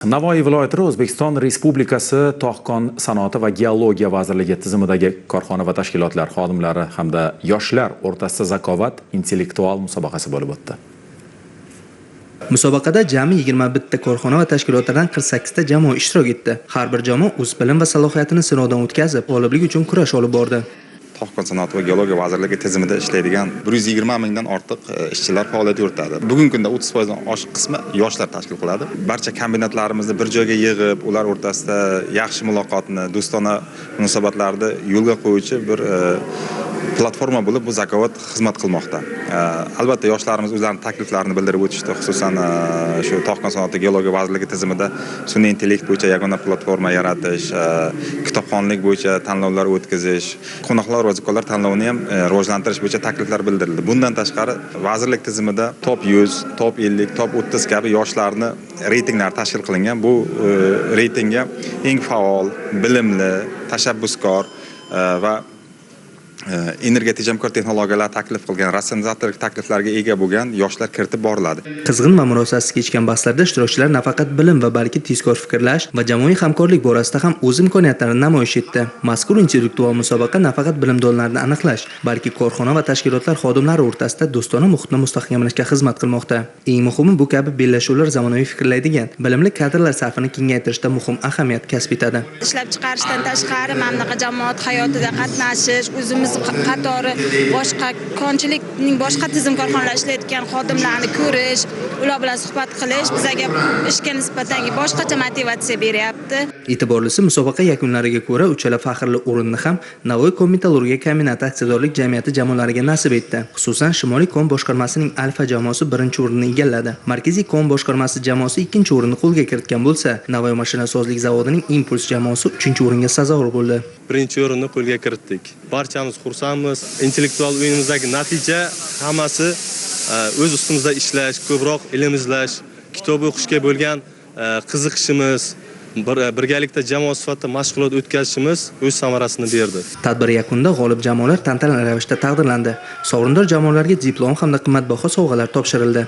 Navoiy viloyatida O'zbekiston Respublikasi Tog‘-kon sanoati va geologiya vazirligi tizimidagi korxona va tashkilotlar xodimlari hamda yoshlar o'rtasida zakovat intellektual musobaqasi bo'lib o'tdi. Musobaqada jami 21 ta korxona va tashkilotlardan 48 ta jamoa ishtirok etdi. Har bir jamoa o'z bilim va salohiyatini sinovdan o'tkazib, g'oliblik uchun kurash olib bordi. Tog‘-kon sanoati va geologiya vazirligi tizimida ishlaydigan 120 mingdan ortiq ishchilar faoliyat yuritadi. Bugungi kunda 30% dan oshiq qismi yoshlar tashkil qiladi. Barcha kombinatlarimizni bir joyga yig'ib, ular o'rtasida yaxshi muloqotni, do'stona munosabatlarni yo'lga qo'yuvchi bir platforma bo'lib bu zakovat xizmat qilmoqda. Albatta yoshlarimiz o'zlarining takliflarini bildirib o'tishdi, xususan shu Tog‘-kon sanoati geologiya vazirligi tizimida sun'iy intellekt bo'yicha yagona platforma yaratish, kitobxonlik bo'yicha tanlovlar o'tkazish, qo'noqlar va zukkolar tanlovini ham rivojlantirish bo'yicha takliflar bildirildi. Bundan tashqari vazirlik tizimida top 100, top 50, top 30 kabi yoshlarni reytinglar tashkil qilingan. Bu reytingga eng faol, bilimli, tashabbuskor va energiya tejamkor texnologiyalar taklif qilgan, rassionatorlik takliflarga ega bo'lgan yoshlar kiritib boriladi. Qizg'in va murosasiz kechgan bahslarda ishtirokchilar nafaqat bilim va balki tezkor fikrlash va jamoaviy hamkorlik borasida ham o'z imkoniyatlarini namoyish etdi. Mazkur intellektual musobaqa nafaqat bilimdonlarni aniqlash, balki korxona va tashkilotlar xodimlari o'rtasida do'stona muhitni mustahkamlashga xizmat qilmoqda. Eng muhimi bu kabi bellashuvlar zamonaviy fikrlaydigan, bilimli kadrlar safini kengaytirishda muhim ahamiyat kasb etadi. Ishlab chiqarishdan tashqari mana bunaqa jamoat hayotida qatnashish, o'zimiz qatori boshqa konchilikning boshqa tizim korxonalar ishlayotgan xodimlarni ko'rish, ular bilan suhbat qilish bizga ishga nisbatan boshqacha motivatsiya beryapti. E'tiborlisi musobaqa yakunlariga ko'ra uchala faxrli o'rinni ham Navoiy kon-metallurgiya kombinati aksiyadorlik jamiyati jamoalariga nasib etdi. Xususan Shimoliy kon boshqarmasining Alfa jamoasi birinchi o'rinni egalladi. Markaziy kon boshqarmasi jamoasi ikkinchi o'rinni qo'lga kiritgan bo'lsa, Navoiy mashinasozlik zavodining Impuls jamoasi uchinchi o'ringa sazovor bo'ldi. Birinchi o'rinni qo'lga kiritdik. Barchamiz xursandmiz. Intellektual o'yinimizdagi natija hammasi o'z ustimizda ishlash, ko'proq ilm izlash, kitob o'qishga bo'lgan qiziqishimiz, birgalikda jamoa sifatida mashg'ulot o'tkazishimiz o'z samarasini berdi. Tadbir yakunida g'olib jamoalar tantanali ravishda taqdirlandi. Sovrindor jamoalarga diplom hamda qimmatbaho sovg'alar topshirildi.